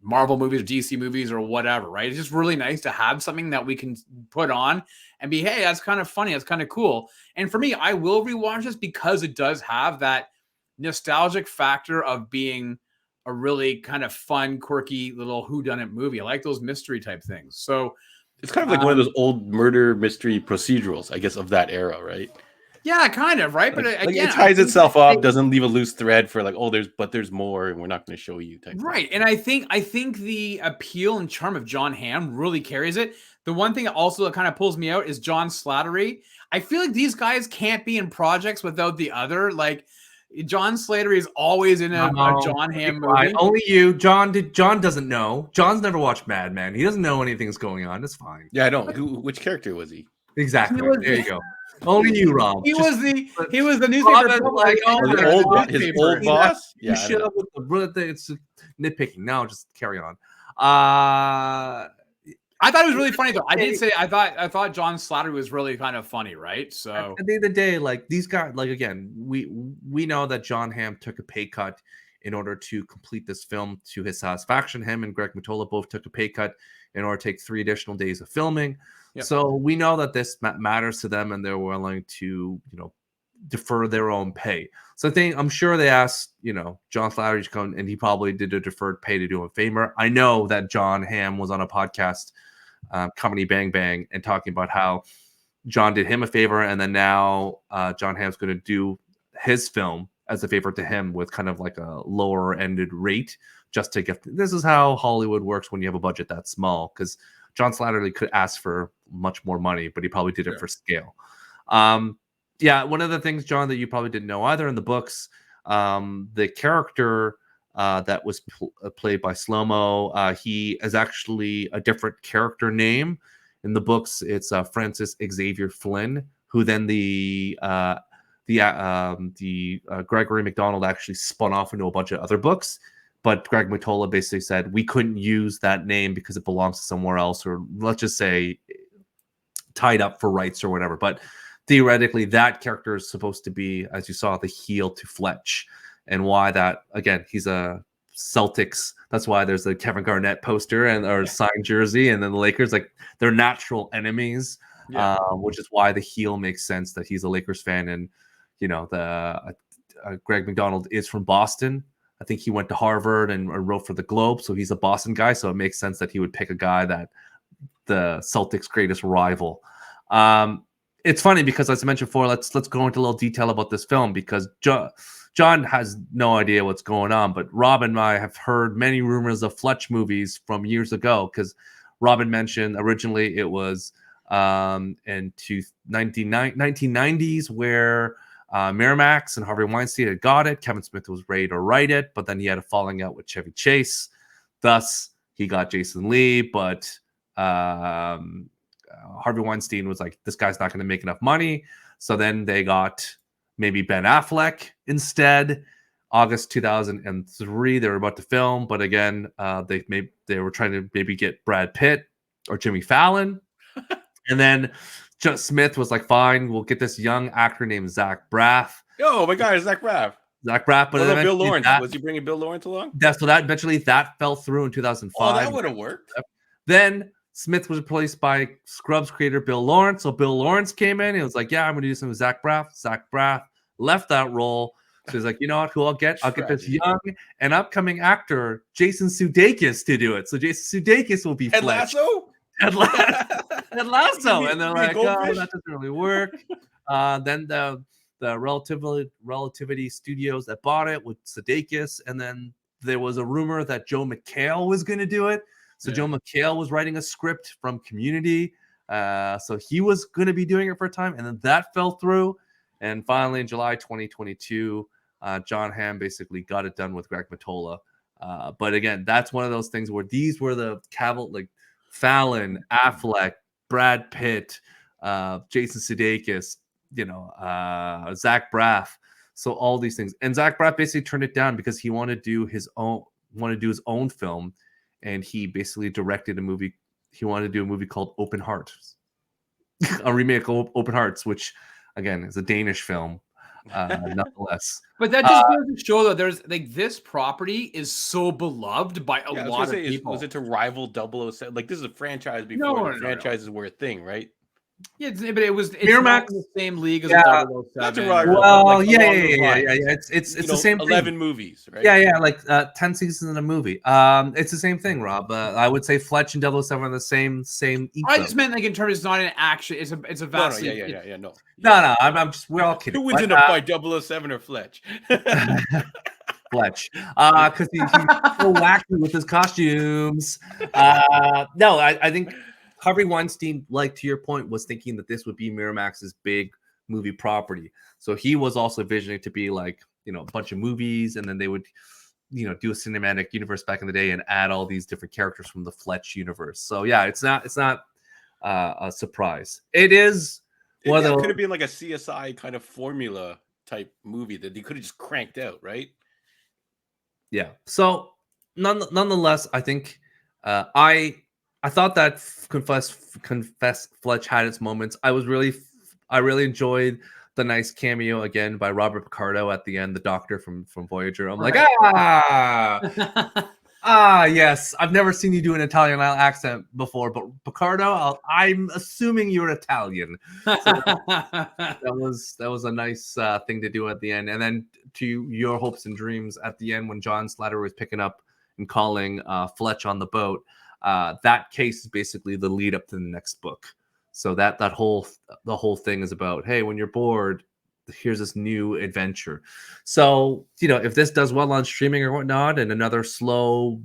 Marvel movies or DC movies or whatever, right? It's just really nice to have something that we can put on and be, hey, that's kind of funny. That's kind of cool. And for me, I will rewatch this because it does have that nostalgic factor of being a really kind of fun, quirky little whodunit movie. I like those mystery type things. So it's kind of like one of those old murder mystery procedurals, I guess, of that era, right? Yeah, kind of, right? But again, it ties itself up, doesn't leave a loose thread for like, oh, there's more, and we're not going to show you. Right, and I think the appeal and charm of Jon Hamm really carries it. The one thing also that kind of pulls me out is John Slattery. I feel like these guys can't be in projects without the other. Like, John Slattery is always in a Jon Hamm movie. Only you, John. John doesn't know. John's never watched Mad Men. He doesn't know anything's going on. It's fine. Yeah, I don't. Which character was he? Exactly. There you go. Only you, Rob. He was the newspaper, like, his old boss. Yeah, shut up with it's nitpicking. Now just carry on. I thought it was really funny though. I did say I thought John Slattery was really kind of funny, right? So at the end of the day, like, these guys, like, again, we know that Jon Hamm took a pay cut in order to complete this film to his satisfaction. Him and Greg Mottola both took a pay cut in order to take 3 additional days of filming. Yep. So we know that this matters to them, and they're willing to, defer their own pay. So I'm sure they asked, John Slattery to come, and he probably did a deferred pay to do him a favor. I know that Jon Hamm was on a podcast, Comedy Bang Bang, and talking about how John did him a favor, and then now Jon Hamm's going to do his film as a favor to him with kind of like a lower ended rate, just to get. This is how Hollywood works when you have a budget that small, because John Slattery could ask for much more money, but he probably did it for scale. Yeah, one of the things, John, that you probably didn't know either in the books, the character that was played by Slow-Mo, he is actually a different character name. In the books, it's Francis Xavier Flynn, who then the Gregory McDonald actually spun off into a bunch of other books. But Greg Mottola basically said we couldn't use that name because it belongs to somewhere else, or let's just say tied up for rights or whatever. But theoretically, that character is supposed to be, as you saw, the heel to Fletch. And why that, again, he's a Celtics. That's why there's a Kevin Garnett poster and or signed jersey, and then the Lakers, like, they're natural enemies, which is why the heel makes sense that he's a Lakers fan. And, you know, the Greg McDonald is from Boston. I think he went to Harvard and wrote for the Globe, so he's a Boston guy. So it makes sense that he would pick a guy that the Celtics' greatest rival. It's funny because, as I mentioned before, let's go into a little detail about this film, because John has no idea what's going on, but Rob and I have heard many rumors of Fletch movies from years ago, because Robin mentioned originally it was into 1990s where Miramax and Harvey Weinstein had got it. Kevin Smith was ready to write it, but then he had a falling out with Chevy Chase. Thus, he got Jason Lee, but Harvey Weinstein was like, this guy's not going to make enough money. So then they got maybe Ben Affleck instead. August 2003, they were about to film, but again, they were trying to maybe get Brad Pitt or Jimmy Fallon. And then Smith was like, fine, we'll get this young actor named Zach Braff. Oh my God, Zach Braff. Zach Braff, but what about Bill Lawrence? Was he bringing Bill Lawrence along? So that eventually fell through in 2005. Oh, that would have worked. Then Smith was replaced by Scrubs creator Bill Lawrence. So Bill Lawrence came in. He was like, yeah, I'm going to do something with Zach Braff. Zach Braff left that role. So he's like, you know what, who I'll get? I'll get this young and upcoming actor, Jason Sudeikis, to do it. So Jason Sudeikis will be Ted Fletch. Lasso? Ted Lasso. And they're like, oh, that doesn't really work. Then the Relativity Studios that bought it with Sudeikis. And then there was a rumor that Joe McHale was going to do it. So Joe McHale was writing a script from Community. So he was going to be doing it for a time. And then that fell through. And finally, in July 2022, Jon Hamm basically got it done with Greg Mottola. But again, that's one of those things where these were the like Fallon, Affleck, Brad Pitt, Jason Sudeikis, Zach Braff. So all these things. And Zach Braff basically turned it down because he wanted to do his own film. And he basically directed a movie. He wanted to do a movie called Open Hearts, a remake of Open Hearts, which again is a Danish film, nonetheless. But that just goes to show that there's like this property is so beloved by a lot of people. Was it to rival 007? Like, this is a franchise before franchises were a thing, right? Yeah, but it's Miramax, not in the same league as 007. Well, it's the same 11 thing. movies, right? Yeah, like 10 seasons in a movie. It's the same thing, Rob. I would say Fletch and 007 are the same ethos. I just meant like in terms, it's not an action. It's a vastly. No. I'm just, we're all kidding. Who wins in a fight, 007 or Fletch? Fletch, because he's so wacky with his costumes. No, I think Harvey Weinstein, like to your point, was thinking that this would be Miramax's big movie property. So he was also visioning to be like, a bunch of movies, and then they would, do a cinematic universe back in the day and add all these different characters from the Fletch universe. So yeah, it's not a surprise. It is. It could have been like a CSI kind of formula type movie that they could have just cranked out, right? Yeah. So nonetheless, I think I thought that Confess Fletch had its moments. I really enjoyed the nice cameo again by Robert Picardo at the end, the doctor from Voyager. I'm like, yes. I've never seen you do an Italian accent before, but Picardo, I'm assuming you're Italian. So that was a nice thing to do at the end. And then to your hopes and dreams at the end when John Slattery was picking up and calling Fletch on the boat. That case is basically the lead up to the next book. So the whole thing is about, hey, when you're bored, here's this new adventure. So, if this does well on streaming or whatnot, and another slow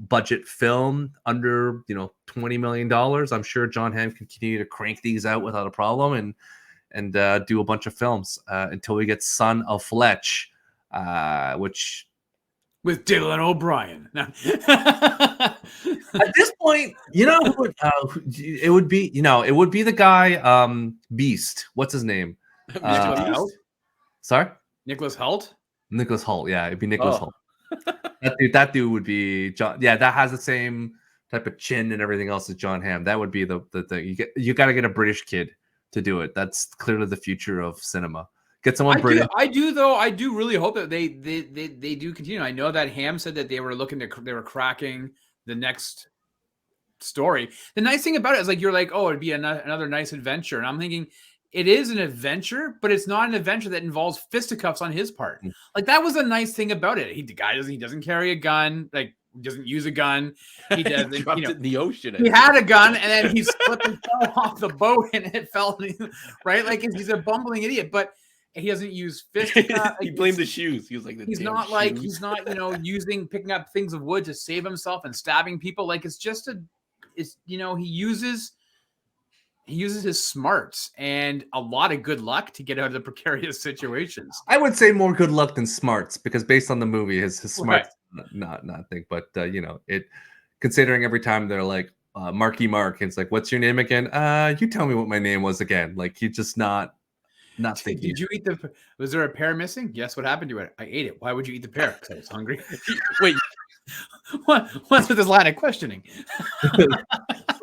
budget film under, $20 million, I'm sure Jon Hamm can continue to crank these out without a problem and do a bunch of films until we get Son of Fletch, which with Dylan O'Brien. No. At this point, it would be the guy, Beast. What's his name? Nicholas Hoult? Sorry? Nicholas Hoult? Nicholas Hoult. Yeah, it'd be Nicholas Hoult. That dude would be John. Yeah, that has the same type of chin and everything else as Jon Hamm. That would be the thing. You got to get a British kid to do it. That's clearly the future of cinema. Get someone British. I do really hope that they do continue. I know that Hamm said that they were cracking the next story. The nice thing about it is you're like, oh, it'd be another nice adventure. And I'm thinking it is an adventure, but it's not an adventure that involves fisticuffs on his part. That was a nice thing about it. The guy doesn't carry a gun, doesn't use a gun. He doesn't, he dropped it in the ocean. He had a gun and then he slipped and fell off the boat and it fell, right? He's a bumbling idiot, but he doesn't use fisticuffs. He blamed the shoes. He was like, he's not picking up things of wood to save himself and stabbing people. He uses his smarts and a lot of good luck to get out of the precarious situations. I would say more good luck than smarts, because based on the movie, his smarts not thing. But it, considering every time they're like Marky Mark, and it's like, what's your name again? You tell me what my name was again. He's just not thinking. Did you eat was there a pear missing? Yes. What happened to it? I ate it. Why would you eat the pear? Because I was hungry. Wait, what's with this line of questioning?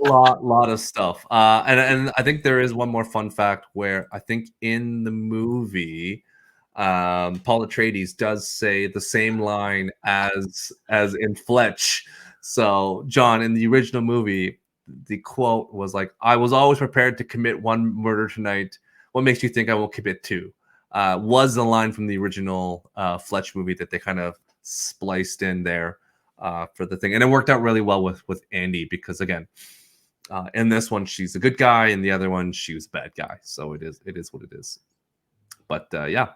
lot of stuff. And I think there is one more fun fact where I think in the movie, Paul Atreides does say the same line as in Fletch. So John, in the original movie, the quote was like, "I was always prepared to commit one murder tonight. What makes you think I won't commit two?" Was the line from the original Fletch movie that they kind of spliced in there for the thing, and it worked out really well with Andy, because again, in this one she's a good guy, and the other one she was a bad guy. So it is what it is. But yeah,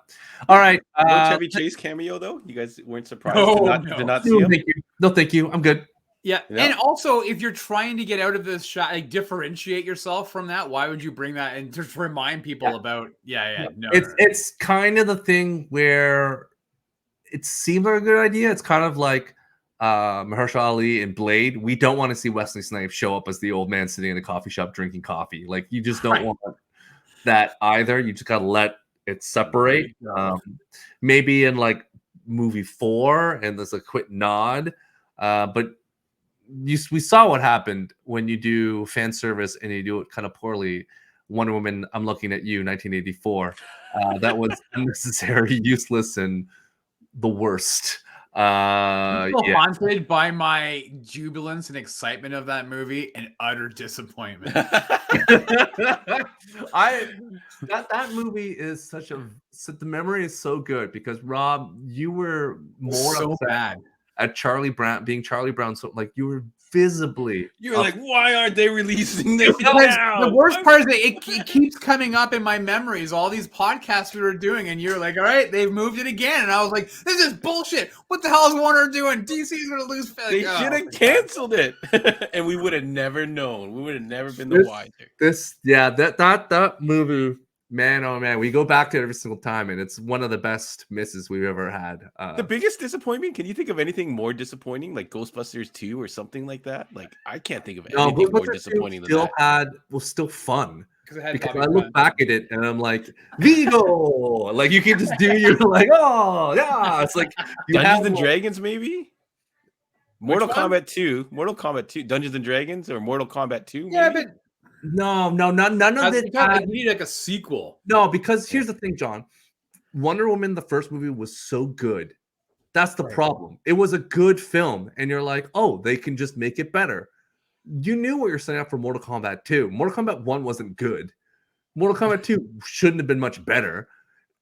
all right. Chevy Chase cameo though. You guys weren't surprised? Did not see him? No, thank you. I'm good. Yeah, and also if you're trying to get out of this shot, differentiate yourself from that, why would you bring that and just remind people about? No, it's kind of the thing where it seems like a good idea. It's kind of like Mahershala Ali in Blade. We don't want to see Wesley Snipes show up as the old man sitting in a coffee shop drinking coffee. You just don't want that either. You just gotta let it separate. Maybe in movie 4, and there's a quick nod, but we saw what happened when you do fan service and you do it kind of poorly. Wonder Woman, I'm Looking at You, 1984. That was unnecessary, useless, and the worst. Haunted by my jubilance and excitement of that movie and utter disappointment. That movie is the memory is so good, because Rob, you were more so upset bad at Charlie Brown being Charlie Brown. So you were visibly, you were like, why aren't they releasing this now? The worst part is that it keeps coming up in my memories, all these podcasters are doing, and you're like, all right, they've moved it again. And I was like, this is bullshit. What the hell is Warner doing? DC's gonna lose. They should have canceled it. And we would have never known. We would have never been the wiser. That movie, man, oh man, we go back to it every single time, and it's one of the best misses we've ever had. The biggest disappointment? Can you think of anything more disappointing, like Ghostbusters 2 or something like that? I can't think of anything more disappointing than that. Was still fun, because I look back at it and I'm like, Vigo, you can just do your oh yeah, it's like Dungeons and Dragons, maybe. Mortal Kombat 2, Dungeons and Dragons, or Mortal Kombat 2. Maybe? Yeah, but. No, none of it. We need a sequel. No, because here's the thing, John. Wonder Woman, the first movie, was so good. That's the problem. It was a good film, and you're like, oh, they can just make it better. You knew what you're setting up for Mortal Kombat 2. Mortal Kombat 1 wasn't good. Mortal Kombat 2 shouldn't have been much better.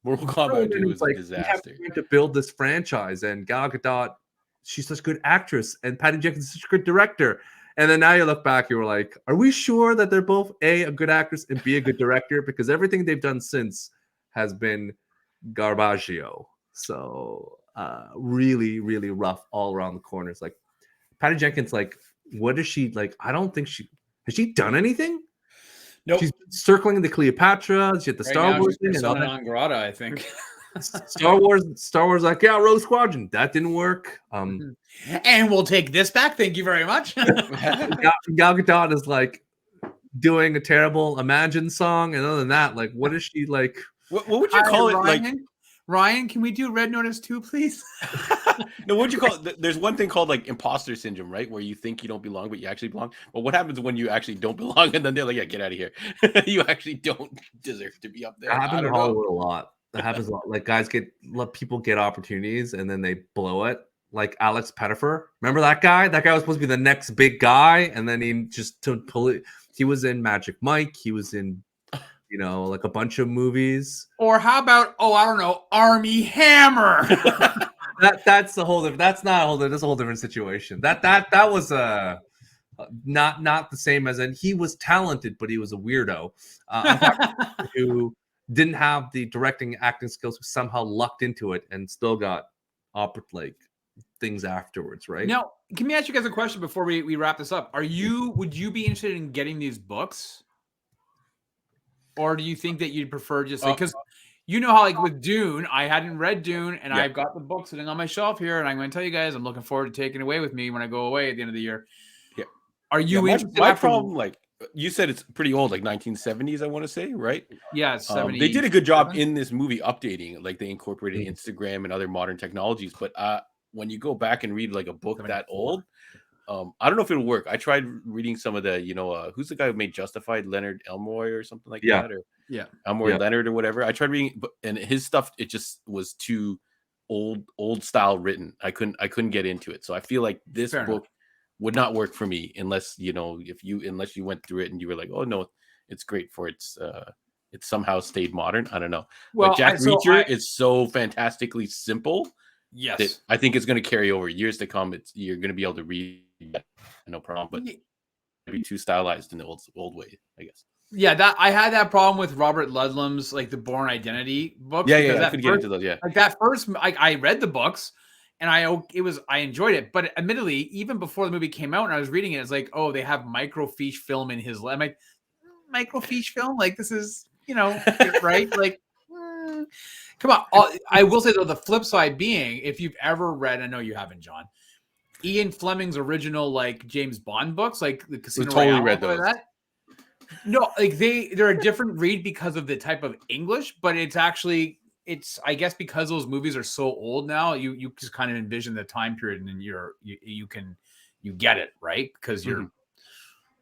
Mortal Kombat 2 was a disaster. We have to build this franchise, and Gal Gadot, she's such a good actress, and Patty Jenkins is such a good director. And then now you look back, you were like, are we sure that they're both A, a good actress, and B, a good director? Because everything they've done since has been Garbaggio. So really, really rough all around the corners. Like Patty Jenkins, like, what is she like? I don't think has she done anything? Nope. She's circling the Cleopatra. She had the Star Wars thing and all persona that. non grata, I think. Star Wars, like, yeah, Rogue Squadron. That didn't work. And we'll take this back. Thank you very much. Gal Gadot is like doing a terrible Imagine song, and other than that, like, what is she like? What would you call it? Ryan? Like, Ryan, can we do Red Notice 2, please? no, what would you call it? There's one thing called like imposter syndrome, right? Where you think you don't belong, but you actually belong. But what happens when you actually don't belong, and then they're like, "Yeah, get out of here. You actually don't deserve to be up there." That happens in Hollywood a lot. That happens a lot. Like, guys let people get opportunities, and then they blow it. Like Alex Pettyfer, remember that guy? That guy was supposed to be the next big guy, and then he just he was in Magic Mike. He was in, like a bunch of movies. Or how about, I don't know, Army Hammer? That's a whole different. That's not a whole. That's a whole different situation. That was not the same as in he was talented, but he was a weirdo who didn't have the directing acting skills, who somehow lucked into it and still got things afterwards, right? Now, can me ask you guys a question before we wrap this up? Would you be interested in getting these books? Or do you think that you'd prefer just because you know how like with Dune, I hadn't read Dune and I've got the book sitting on my shelf here, and I'm going to tell you guys, I'm looking forward to taking it away with me when I go away at the end of the year. Yeah. Are you interested? My problem, like you said, it's pretty old, like 1970s, I want to say, right? Yeah, it's 70s. They did a good job in this movie updating, like they incorporated Instagram and other modern technologies. But when you go back and read like a book that old, I don't know if it'll work. I tried reading some of the, who's the guy who made Justified, Leonard Elmoy or something like that, or Elmoy Leonard or whatever. I tried reading, and his stuff, it just was too old style written. I couldn't get into it. So I feel like this book would not work for me unless unless you went through it and you were like, oh no, it's great for it somehow stayed modern. I don't know. Well, like Jack Reacher is so fantastically simple. Yes, I think it's going to carry over years to come. You're going to be able to read, no problem, but maybe too stylized in the old way, I guess. Yeah, that I had that problem with Robert Ludlum's like the Bourne Identity books. Yeah, I could get into those. Yeah, like that first, I read the books and I enjoyed it, but admittedly, even before the movie came out and I was reading it, it's like, oh, they have microfiche film in his. I'm like, microfiche film, like this is right, like. Come on. I will say, though, the flip side being, if you've ever read, I know you haven't, John, Ian Fleming's original, like, James Bond books, like the Casino Royale, read those. Like that. No, like they're a different read because of the type of English, but it's I guess because those movies are so old now, you just kind of envision the time period and then you get it, right? Because you're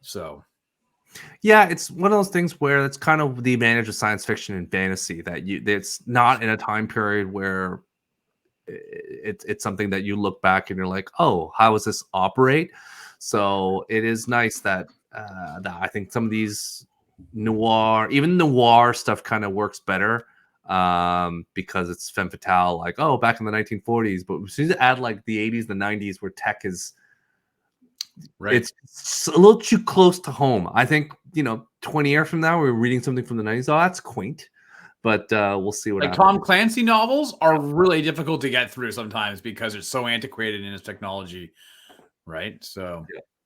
so. Yeah, it's one of those things where it's kind of the advantage of science fiction and fantasy that it's not in a time period where it's something that you look back and you're like, oh, how does this operate? So it is nice that I think some of these noir stuff kind of works better because it's femme fatale, like, oh, back in the 1940s, but we need to add like the 80s, the 90s where tech is. Right. It's a little too close to home. I think, 20 years from now, we're reading something from the 90s. Oh, that's quaint. But we'll see what happens. Tom Clancy novels are really difficult to get through sometimes because it's so antiquated in its technology. Right. So,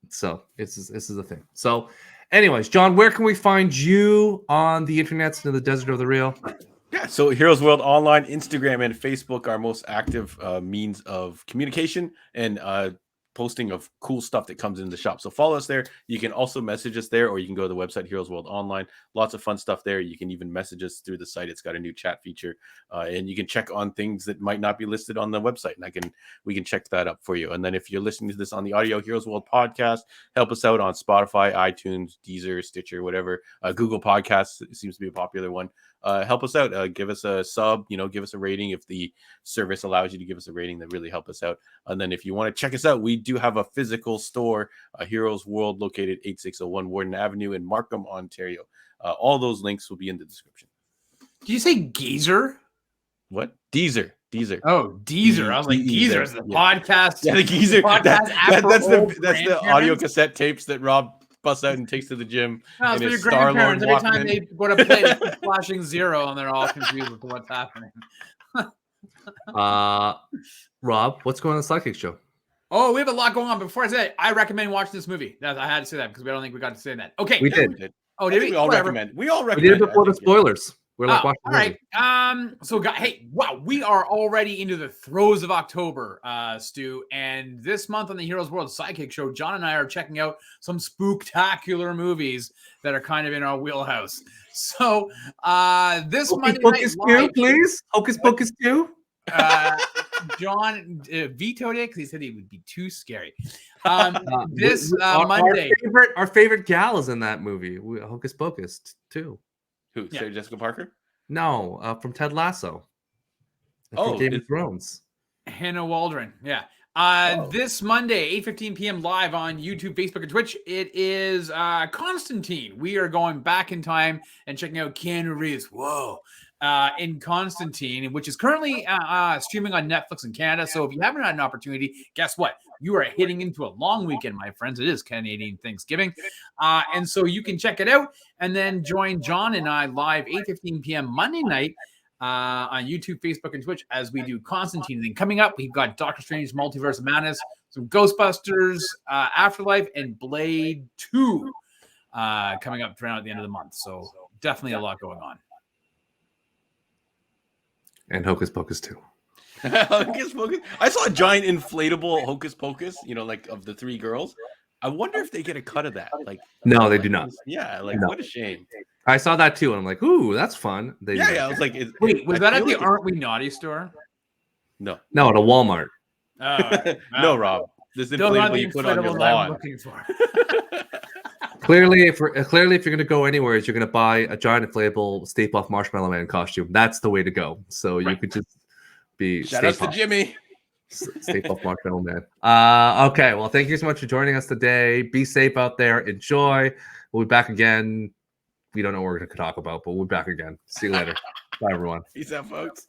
So this is the thing. So anyways, John, where can we find you on the internet in the desert of the real? Yeah, so Heroes World Online, Instagram, and Facebook are most active means of communication and posting of cool stuff that comes in the shop. So follow us there. You can also message us there, or you can go to the website Heroes World Online. Lots of fun stuff there. You can even message us through the site. It's got a new chat feature, and you can check on things that might not be listed on the website, and we can check that up for you. And then if you're listening to this on the Audio Heroes World podcast, help us out on Spotify, iTunes, Deezer, Stitcher, whatever. Google Podcasts seems to be a popular one. Help us out. Give us a sub, give us a rating. If the service allows you to give us a rating, that really help us out. And then if you want to check us out, we do have a physical store, Heroes World, located 8601 Warden Avenue in Markham, Ontario. All those links will be in the description. Did you say geezer? What? Deezer. Oh, Deezer. I was like, Geezer is the podcast. Yeah, the Geezer. That's the audio cassette tapes that Rob busts out and takes to the gym. No, it's in for your his Star-Lord grandparents. Every time Walkman. they go to play, they keep flashing 0, and they're all confused with what's happening. Rob, what's going on the Sidekick show? Oh, we have a lot going on. But before I say it, I recommend watching this movie. I had to say that because I don't think we got to say that. Okay. We did. Oh, I did think we? we all Whatever. recommend. We all We recommend. did it before the spoilers. We're like, watching all the right. movie. So, hey, wow, we are already into the throes of October, Stu. And this month on the Heroes World Sidekick Show, John and I are checking out some spooktacular movies that are kind of in our wheelhouse. So, this Monday Hocus night Pocus live, 2, please. Hocus Pocus 2. John vetoed it because he said it would be too scary. Monday, our favorite gal is in that movie. Hocus Pocus 2. Who? Yeah. Sarah Jessica Parker? No, from Ted Lasso. Oh, Game of Thrones. Hannah Waldron. Yeah. This Monday, 8:15 p.m. live on YouTube, Facebook, and Twitch. It is Constantine. We are going back in time and checking out Keanu Reeves. Whoa. In Constantine, which is currently streaming on Netflix in Canada. So if you haven't had an opportunity, guess what? You are hitting into a long weekend, my friends. It is Canadian Thanksgiving. And so you can check it out and then join John and I live 8:15 p.m. Monday night on YouTube, Facebook, and Twitch as we do Constantine. And then coming up, we've got Doctor Strange Multiverse of Madness, some Ghostbusters, Afterlife, and Blade 2 coming up around at the end of the month. So definitely a lot going on. And Hocus Pocus 2. Hocus Pocus. I saw a giant inflatable Hocus Pocus, like of the 3 girls. I wonder if they get a cut of that. Like, no, they do not. Yeah, No. What a shame. I saw that too, and I'm like, ooh, that's fun. I was like, wait, was that at the Aren't We Naughty store? No, at a Walmart. No, Rob. This inflatable you put on your lawn. Looking for. Clearly, if you're going to go anywhere, you're going to buy a giant inflatable Stay Puft Marshmallow Man costume. That's the way to go. So you could just be shout out to Jimmy. Stay Puft Marshmallow Man. Okay, well, thank you so much for joining us today. Be safe out there. Enjoy. We'll be back again. We don't know what we're going to talk about, but we'll be back again. See you later. Bye, everyone. Peace out, folks.